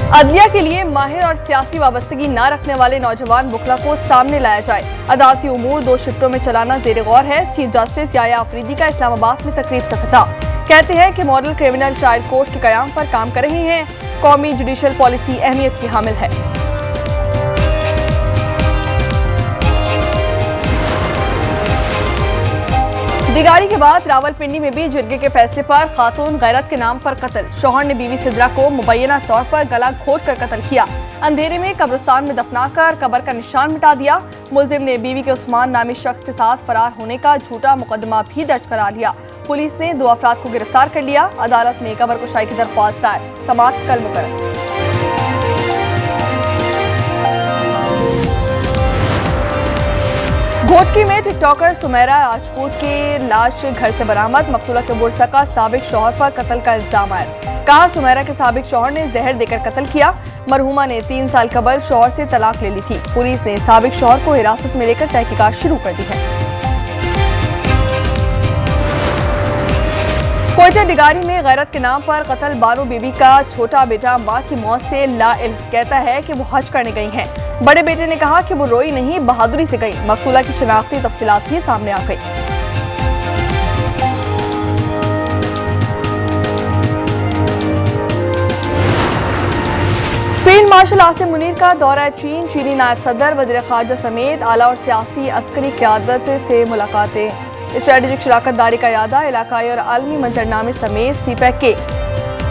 अदलिया के लिए माहिर और सियासी वाबस्तगी न रखने वाले नौजवान वकला को सामने लाया जाए। अदालती उमूर 2 शिफ्टों में चलाना जेर गौर है। चीफ जस्टिस याया अफरीदी का इस्लामाबाद में तकरीब से खिताब। कहते हैं कि मॉडल क्रिमिनल ट्रायल कोर्ट के कयाम पर काम कर रहे हैं। कौमी जुडिशल पॉलिसी अहमियत की हामिल है। दिगारी के बाद रावलपिंडी में भी जिरगे के फैसले पर खातून गैरत के नाम पर कत्ल। शौहर ने बीवी सिद्रा को मुबैना तौर पर गला घोट कर कत्ल किया। अंधेरे में कब्रिस्तान में दफनाकर कब्र का निशान मिटा दिया। मुलजिम ने बीवी के उस्मान नामी शख्स के साथ फरार होने का झूठा मुकदमा भी दर्ज करा लिया। पुलिस ने 2 अफराद को गिरफ्तार कर लिया। अदालत में कब्र कुशाई की दरख्वास्त दायर। समाअत कल मुकर्रर। घोटकी में टिकटॉकर सुमेरा राजपूत की लाश घर से बरामद। मकतूला के बुरसा का साबिक शौहर पर कत्ल का इल्जाम आया। कहा सुमेरा के साबिक शौहर ने जहर देकर कत्ल किया। मरहुमा ने 3 साल कबल शौहर से तलाक ले ली थी। पुलिस ने साबिक शौहर को हिरासत में लेकर तहकीकात शुरू कर दी है। कोयटा डिगारी में गैरत के नाम पर कत्ल। बानो बीबी का छोटा बेटा मां की मौत से लाइल कहता है कि वो हज करने गई हैं। बड़े बेटे ने कहा कि वो रोई नहीं, बहादुरी से गई। मकतूला की शनाख्ती तफसीलात भी सामने आ गई। फील्ड मार्शल आसिम मुनीर का दौरा चीन। चीनी नायब सदर, वज़ीर ख़ारजा समेत आला और सियासी अस्करी क़यादत से मुलाकातें। स्ट्रेटेजिक शराकत दारी का यादा, इलाकाई और आलमी मंजरनामे समेत सीपैक के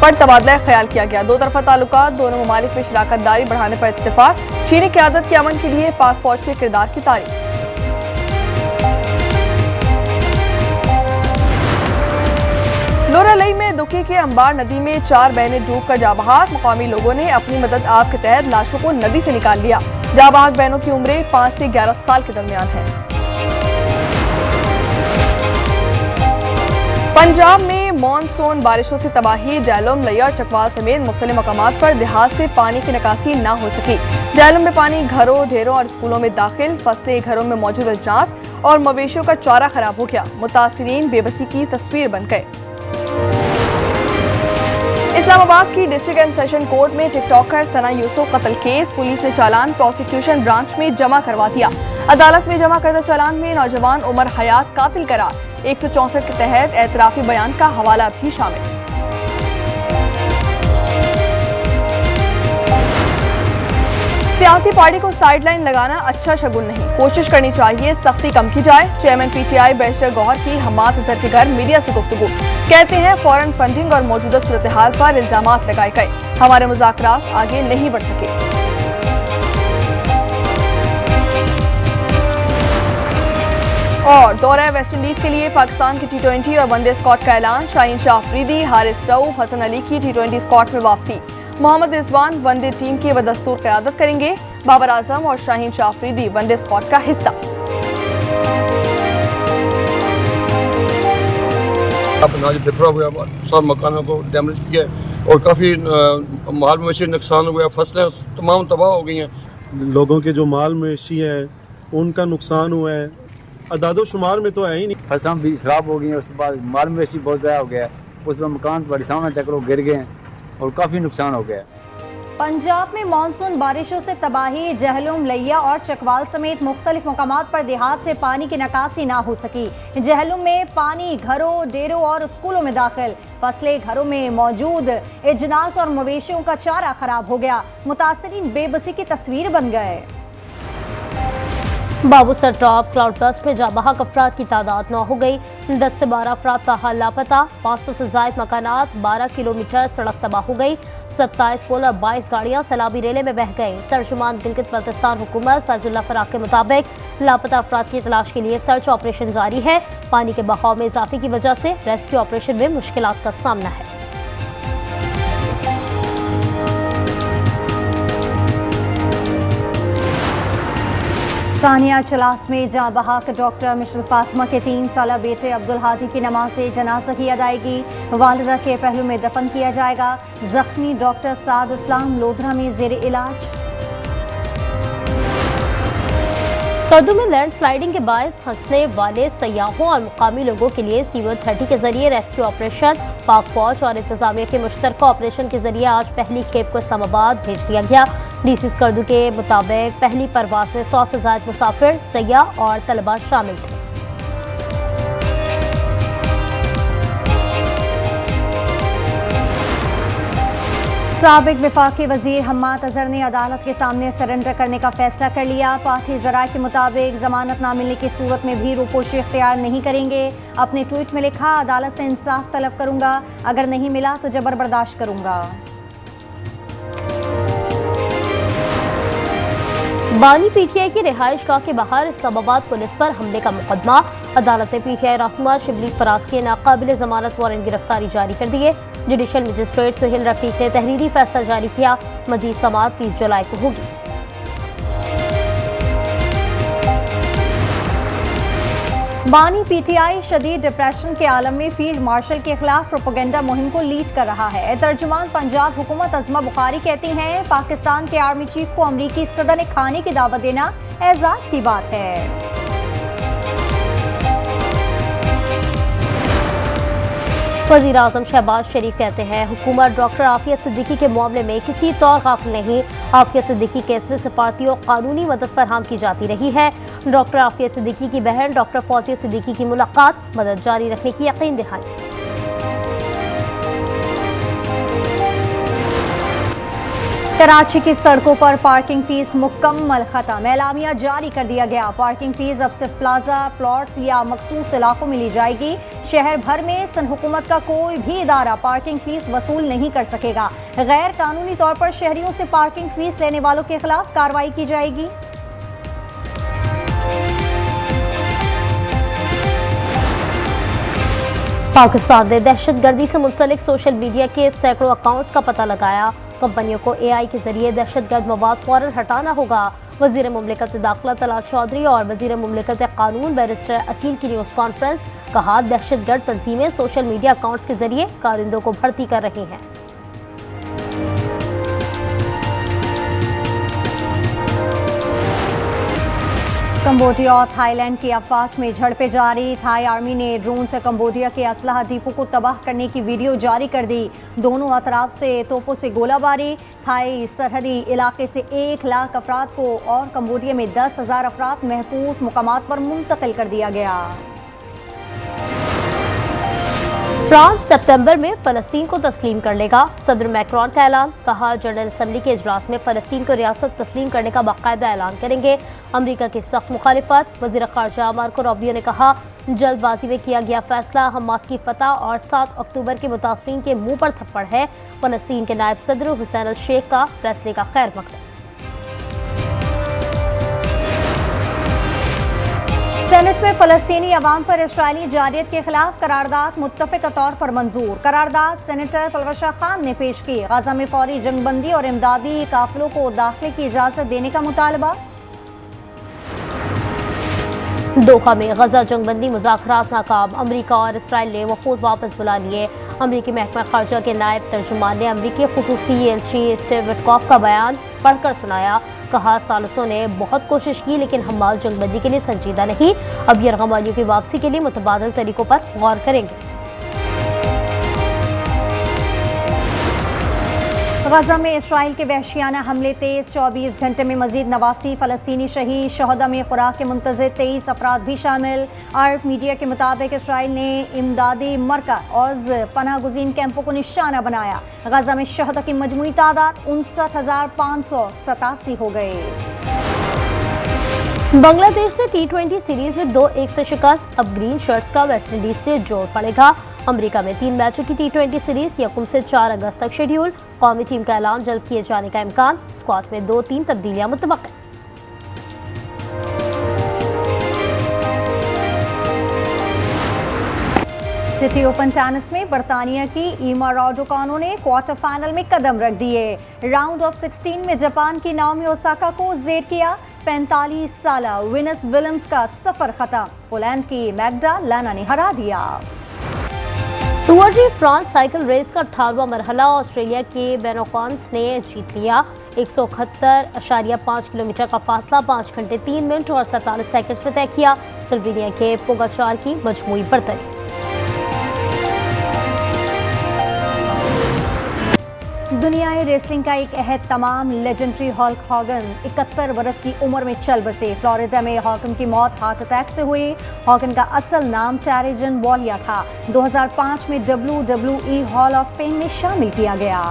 पर तबादला ख्याल किया गया। 2 तरफा ताल्लुकात, दोनों ममालिक में शराकत दारी बढ़ाने पर इत्तेफाक। चीनी क़यादत के अमन के लिए पाक फौज के किरदार की तारीफ। लोरालई में दुखी के अंबार नदी में 4 बहनें डूबकर जाबहाक। मुकामी लोगों ने अपनी मदद आप के तहत लाशों को नदी से निकाल लिया। जाबहाक बहनों की उम्रें 5 से 11 साल के दरमियान है। पंजाब में मानसून बारिशों से तबाही। जहलम, लिया और चकवाल समेत मुख्तलिफ मकामात पर देहात से पानी की निकासी न हो सकी। जहलम में पानी घरों, ढेरों और स्कूलों में दाखिल। फसलें घरों में मौजूद अजनास और मवेशियों का चारा खराब हो गया। मुतासिरीन बेबसी की तस्वीर बन गए। इस्लामाबाद की डिस्ट्रिक्ट एंड सेशन कोर्ट में टिकटॉकर सना यूसुफ कत्ल केस। पुलिस ने चालान प्रोसिक्यूशन ब्रांच में जमा करवा दिया। अदालत में जमा करदा चालान में नौजवान उमर हयात कातिल करार। 164 के तहत एतराफी बयान का हवाला भी शामिल। सियासी पार्टी को साइडलाइन लगाना अच्छा शगुन नहीं, कोशिश करनी चाहिए सख्ती कम की जाए। चेयरमैन पीटीआई बैरिस्टर गौहर की हम्माद अजहर के घर मीडिया से गुफ्तगू। कहते हैं फौरन फंडिंग और मौजूदा सूरत हाल पर इल्जामात लगाए गए। हमारे मुज़ाकरात आगे नहीं बढ़ सके। और दौरा वेस्ट इंडीज के लिए पाकिस्तान की T20 और वनडे स्क्वाड का ऐलान। शाहीन शाह अफरीदी, हारिस रऊफ, हसन अली की T20 स्क्वाड में वापसी। मोहम्मद रिजवान वनडे टीम की बदस्तूर क़यादत करेंगे। बाबर आजम और शाहीन शाह अफरीदी वनडे स्क्वाड का हिस्सा। बिखरा हुआ सब मकानों को डैमेज किया और काफ़ी माल मवेशी नुकसान हुआ। फसलें तमाम तबाह हो गई हैं। लोगों के जो माल मवेशी है उनका नुकसान हुआ है। अदादो शुमार में तो है ही नहीं। फसलें भी खराब हो गई हैं। उसके बाद माल मवेशी बहुत ज़्यादा हो गया। उसमें मकान बड़ी सामने तक लोग गिर गए और काफ़ी नुकसान हो गया। पंजाब में मानसून बारिशों से तबाही। जहलुम, लिया और चकवाल समेत मुख्तलिफ मकामात पर देहात से पानी की निकासी ना हो सकी। जहलुम में पानी घरों, डेरों और स्कूलों में दाखिल। फसलें घरों में मौजूद अजनास और मवेशियों का चारा खराब हो गया। मुतासरीन बेबसी की तस्वीर बन गए। बाबूसर टॉप क्लाउड बस्ट में जाबहाक अफराद की तादाद 9 हो गई। 10 से 12 अफराद ताहाल लापता। 500 से ज़ायद मकानात, 12 किलोमीटर सड़क तबाह हो गई। 27 पुल और 22 गाड़ियाँ सैलाबी रेले में बह गई। तर्जुमान गिलगित बल्तिस्तान हुकूमत फैजुल्लाह फराक के मुताबिक लापता अफराद की तलाश के लिए सर्च ऑपरेशन जारी है। पानी के बहाव में इजाफे की वजह से रेस्क्यू ऑपरेशन में मुश्किलात का सामना है। सानिया चलास में जहाँ बहाक डॉक्टर मिशल फातिमा के 3 साला बेटे अब्दुल हादी की नमाज जनाजा की अदायगी। वालिदा के पहलू में दफन किया जाएगा। जख्मी डॉक्टर साद इस्लाम लोधरा में जेर इलाज। स्कर्दू में लैंडस्लाइडिंग के बायस फंसने वाले सयाहों और मुकामी लोगों के लिए C-130 के जरिए रेस्क्यू ऑपरेशन। पाक फौज और इंतजामिया के मुश्तरका ऑपरेशन के जरिए आज पहली खेप को इस्लामाबाद भेज दिया गया। डीसी स्कर्दू के मुताबिक पहली परवाज में 100 से ज़ायद मुसाफिर, सयाह और तलबा शामिल थे। साबिक विफाकी वजीर हम्माद अजहर ने अदालत के सामने सरेंडर करने का फैसला कर लिया। पार्टी ज़राए के मुताबिक जमानत ना मिलने की सूरत में भी रूपोशी इख्तियार नहीं करेंगे। अपने ट्वीट में लिखा, अदालत से इंसाफ तलब करूंगा, अगर नहीं मिला तो जबर बर्दाश्त करूंगा। बानी पीटीआई की रिहाइशगाह के बाहर इस्लामाबाद पुलिस पर हमले का मुकदमा। अदालत ने पीटीआई रहनुमा शिबली फराज के नाकाबिल जमानत वारंट गिरफ्तारी जारी कर दिए। जुडिशल मजिस्ट्रेट सुहेल रफीक ने तहरीरी फैसला जारी किया। मजीद समाअत 30 जुलाई को होगी। बानी पीटीआई शदीद डिप्रेशन के आलम में फील्ड मार्शल के खिलाफ प्रोपेगेंडा मुहिम को लीड कर रहा है। तर्जुमान पंजाब हुकूमत अज़मा बुखारी कहती हैं, पाकिस्तान के आर्मी चीफ को अमरीकी सदर ने खाने की दावत देना एजाज की बात है। वज़ीर आज़म शहबाज शरीफ कहते हैं, हुकूमत डॉक्टर आफिया सिद्दीकी के मामले में किसी तौर गाफिल नहीं। आफिया सिद्दीकी केस में सफारती और कानूनी मदद फराहम की जाती रही है। डॉक्टर आफिया सिद्दीकी की बहन डॉक्टर फौजिया सिद्दीकी की मुलाकात, मदद जारी रखने की यकीन दहाई। कराची की सड़कों पर पार्किंग फीस मुकम्मल खत्म, एलामिया जारी कर दिया गया। पार्किंग फीस अब सिर्फ प्लाजा, प्लॉट्स या मखसूस इलाकों में ली जाएगी। शहर भर में सन हुकूमत का कोई भी इदारा पार्किंग फीस वसूल नहीं कर सकेगा। गैर कानूनी तौर पर शहरियों से पार्किंग फीस लेने वालों के खिलाफ कार्रवाई की जाएगी। पाकिस्तान ने दहशतगर्दी से मुंसलिक सोशल मीडिया के सैकड़ों अकाउंट्स का पता लगाया। कंपनियों को AI के जरिए दहशतगर्द मवाद फौरन हटाना होगा। वजीर मुमलिकत दाखिला तलात चौधरी और वजीर मुमलिकत कानून बैरिस्टर अकील की न्यूज़ कॉन्फ्रेंस, कहा दहशतगर्द तंजीमें सोशल मीडिया अकाउंट्स के जरिए कारिंदों को भर्ती कर रही हैं। कंबोडिया और थाईलैंड की अफवाज में झड़पें जारी। थाई आर्मी ने ड्रोन से कंबोडिया के असलहा डिपो को तबाह करने की वीडियो जारी कर दी। दोनों अतराफ से तोपों से गोलाबारी। थाई सरहदी इलाके से 1 लाख अफराद को और कंबोडिया में 10,000 अफराद महफूज मुकामात पर मुंतकिल कर दिया गया। फ्रांस सितंबर में फ़लस्तीन को तस्लीम कर लेगा। सदर मैक्रोन का ऐलान, कहा जनरल असम्बली के इजलास में फ़लस्तीन को रियासत तस्लीम करने का बाकायदा ऐलान करेंगे। अमरीका की सख्त मुखालिफत। वज़ीर ख़ारजा मार्को रूबियो ने कहा, जल्दबाजी में किया गया फैसला हमास की फतह और 7 अक्टूबर के मुतासरीन के मुंह पर थप्पड़ है। फ़लस्तीन के नायब सदर हुसैन अल शेख का फैसले का खैर मकदम। सेनेट में फ़लस्तीनी अवाम पर इसराइली जारियत के खिलाफ करारदाद मुत्तफ़िक़ा तौर पर मंजूर। करारदाद सेनेटर पलवशा खान ने पेश की। गजा में फौरी जंगबंदी और इमदादी काफिलों को दाखिले की इजाज़त देने का मुतालबा। दोहा में गजा जंगबंदी मुज़ाकरात नाकाम। अमरीका और इसराइल ने वफूद वापस बुला लिए। अमरीकी महकमा खारजा के नायब तर्जुमान ने अमरीकी खुसूसी एलची स्टीव विटकॉफ का बयान पढ़कर सुनाया। कहा, सालिसों ने बहुत कोशिश की लेकिन हमास जंगबंदी के लिए संजीदा नहीं। अब यरगमालियों की वापसी के लिए मुतबादल तरीकों पर गौर करेंगे। गजा में इसराइल के वहशियाना हमले तेज। 24 घंटे में मजीद 89 फ़लस्तीनी शहीद। शहदा में खुराक के मुंतज़िर 23 अफराद भी शामिल। अरब मीडिया के मुताबिक इसराइल ने इमदादी मरकज़ और पनाह गुज़ीन कैंपों को निशाना बनाया। गजा में शहदा की मजमूई तादाद 59,587 हो गए। बांग्लादेश से T20 सीरीज में 2-1 से शिकस्त। अब ग्रीन शर्ट्स का वेस्टइंडीज से जोर पड़ेगा। अमेरिका में 3 मैचों की T20 सीरीज 1 से 4 अगस्त तक शेड्यूल। कौमी टीम का ऐलान जल्द किए जाने का इम्कान। स्क्वाड में 2-3 तब्दीलियां मुतवक्किल। सिटी ओपन टेनिस में बरतानिया की ईमा राडुकानो ने क्वार्टर फाइनल में कदम रख दिए। राउंड ऑफ 16 में जापान की नाओमी ओसाका को जेर किया। 45 साल विनस विलियम्स का सफर खत्म। पोलैंड की मैग्डा लाना ने हरा दिया। Tour de France cycle race का 18वां मरहला ऑस्ट्रेलिया के बेनोकॉन्स ने जीत लिया। 171.5 किलोमीटर का फासला 5 घंटे 3 मिनट और 47 सेकंड्स में तय किया। स्लोवेनिया के पोगाचार की मजमूई बरतरी। दुनियाई रेसलिंग का एक अहद तमाम लेजेंडरी हल्क हॉगन 71 बरस की उम्र में चल बसे। फ्लोरिडा में हॉगन की मौत हार्ट अटैक से हुई। हॉगन का असल नाम टेरिजन वॉलिया था। 2005 में WWE हॉल ऑफ फेम में शामिल किया गया।